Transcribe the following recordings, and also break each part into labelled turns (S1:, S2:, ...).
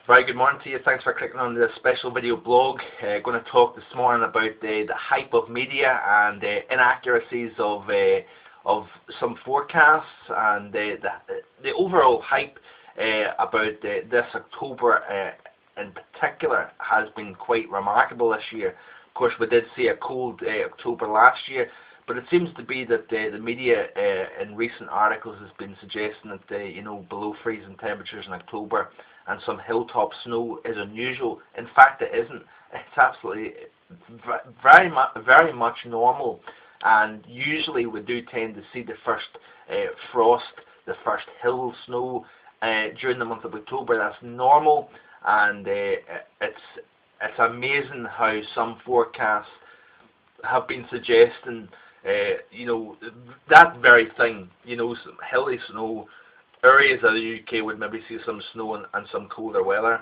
S1: Very good morning to you. Thanks for clicking on this special video blog. Going to talk this morning about the hype of media and inaccuracies of some forecasts and the overall hype about this October in particular has been quite remarkable this year. Of course, we did see a cold October last year, but it seems to be that the media in recent articles has been suggesting that below freezing temperatures in October and some hilltop snow is unusual. In fact, it isn't. It's absolutely very much normal, and usually we do tend to see the first frost, the first hill snow during the month of October. That's normal, and it's amazing how some forecasts have been suggesting that very thing. Some hilly snow. Areas of the UK would maybe see some snow and some colder weather,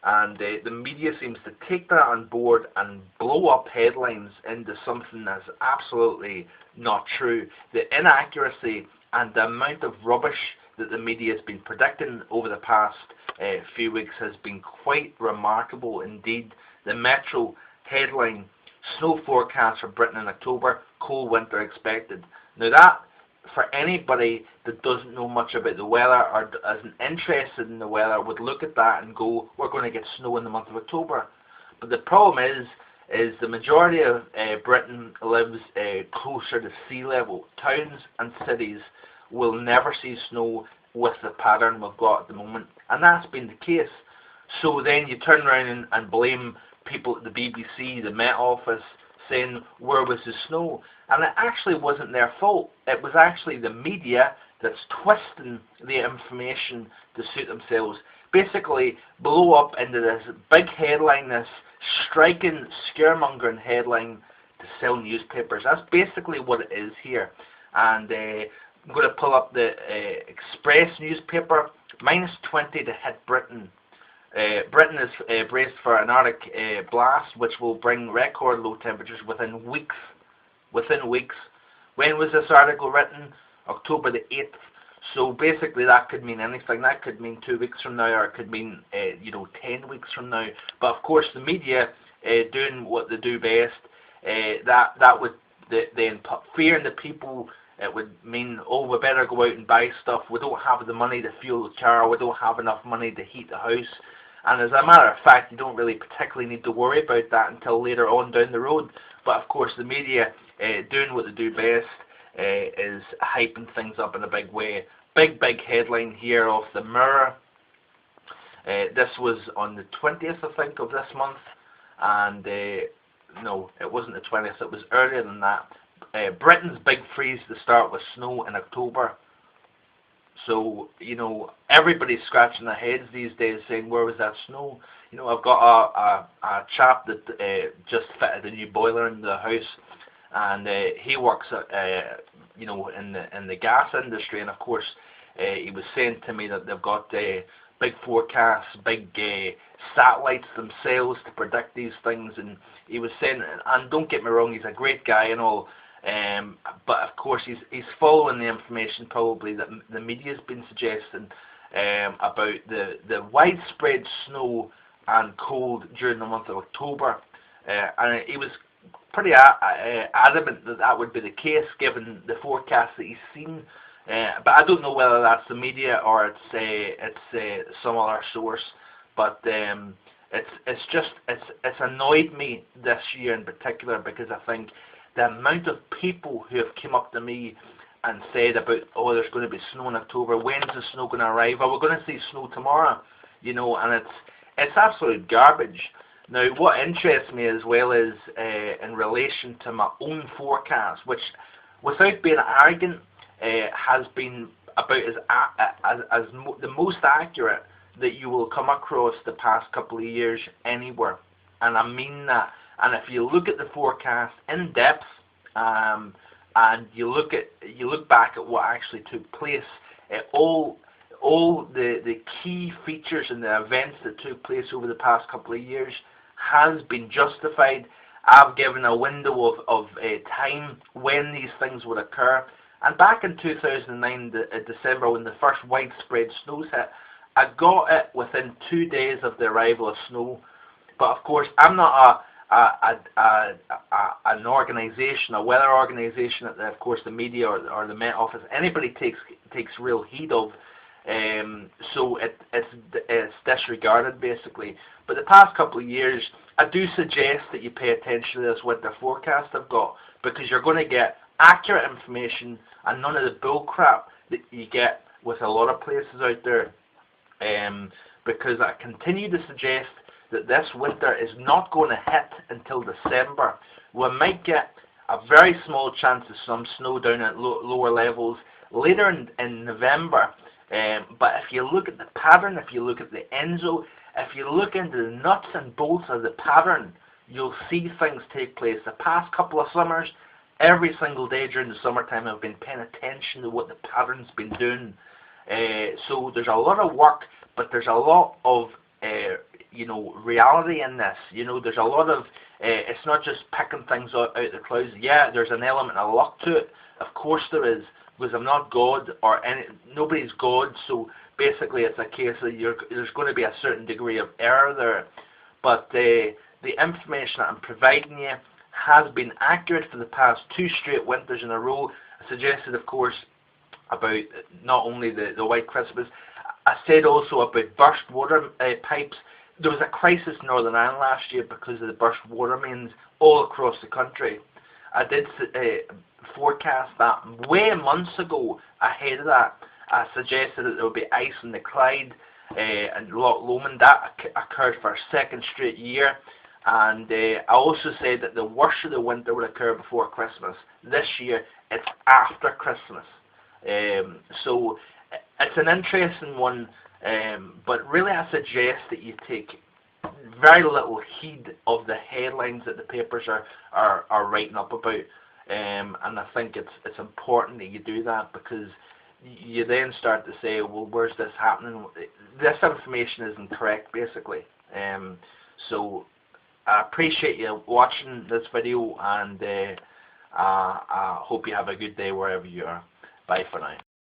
S1: and the media seems to take that on board and blow up headlines into something that's absolutely not true. The inaccuracy and the amount of rubbish that the media has been predicting over the past few weeks has been quite remarkable indeed. The Metro headline: snow forecast for Britain in October, cold winter expected. Now that, for anybody that doesn't know much about the weather or isn't interested in the weather, would look at that and go, we're going to get snow in the month of October. But the problem is the majority of Britain lives closer to sea level. Towns and cities will never see snow with the pattern we've got at the moment, and that's been the case. So then you turn around and blame people at the BBC, the Met Office, saying where was the snow, and it actually wasn't their fault. It was actually the media that's twisting the information to suit themselves. Basically blow up into this big headline, this striking, scaremongering headline to sell newspapers. That's basically what it is here. And I'm going to pull up the Express newspaper. -20 to hit Britain. Britain is braced for an Arctic blast, which will bring record low temperatures within weeks. When was this article written? October the 8th. So basically that could mean anything. That could mean 2 weeks from now, or it could mean 10 weeks from now. But of course the media doing what they do best, that would then put fear in the people. It would mean, oh, we better go out and buy stuff. We don't have the money to fuel the car. We don't have enough money to heat the house. And as a matter of fact, you don't really particularly need to worry about that until later on down the road. But of course, the media doing what they do best is hyping things up in a big way. Big headline here off the Mirror. This was on the 20th, I think, of this month. And no, it wasn't the 20th. It was earlier than that. Britain's big freeze to start with snow in October. So, everybody's scratching their heads these days saying, where was that snow? I've got a chap that just fitted a new boiler in the house, and he works in the gas industry, and of course he was saying to me that they've got big forecasts, big satellites themselves to predict these things, and he was saying, and don't get me wrong, he's a great guy and all, but of course he's following the information probably that the media's been suggesting about the widespread snow and cold during the month of October, and he was pretty adamant that that would be the case given the forecast that he's seen. But I don't know whether that's the media or it's some other source. But it's annoyed me this year in particular, because I think the amount of people who have come up to me and said about, oh, there's going to be snow in October. When's the snow going to arrive? Oh, we're going to see snow tomorrow. And it's absolute garbage. Now, what interests me as well is in relation to my own forecast, which, without being arrogant, has been about the most accurate that you will come across the past couple of years anywhere, and I mean that. And if you look at the forecast in depth, and you look back at what actually took place, all the key features and the events that took place over the past couple of years has been justified. I've given a window of time when these things would occur. And back in 2009, December, when the first widespread snows hit, I got it within 2 days of the arrival of snow. But of course, I'm not an organisation, a weather organisation that, of course, the media or the Met Office, anybody takes real heed of. So it's disregarded basically. But the past couple of years, I do suggest that you pay attention to this winter forecast I've got, because you're going to get accurate information and none of the bull crap that you get with a lot of places out there. Because I continue to suggest that this winter is not going to hit until December. We might get a very small chance of some snow down at lower levels later in November. But if you look at the pattern, if you look at the Enzo, if you look into the nuts and bolts of the pattern, you'll see things take place. The past couple of summers, every single day during the summertime, I've been paying attention to what the pattern's been doing. So there's a lot of work, but there's a lot of reality in this. There's a lot of it's not just picking things out the clouds. Yeah, there's an element of luck to it. Of course there is, because I'm not God or nobody's God. So basically, it's a case of there's going to be a certain degree of error there. But the information that I'm providing you has been accurate for the past 2 straight winters in a row. I suggested, of course, about not only the White Christmas. I said also about burst water pipes. There was a crisis in Northern Ireland last year because of the burst water mains all across the country. I did forecast that way months ago ahead of that. I suggested that there would be ice in the Clyde and Loch Lomond. That occurred for a 2nd straight year. And I also said that the worst of the winter would occur before Christmas. This year, it's after Christmas. So it's an interesting one, but really I suggest that you take very little heed of the headlines that the papers are writing up about, and I think it's important that you do that, because you then start to say, well, where's this happening? This information isn't correct, basically. So I appreciate you watching this video, and I hope you have a good day wherever you are. Bye for now.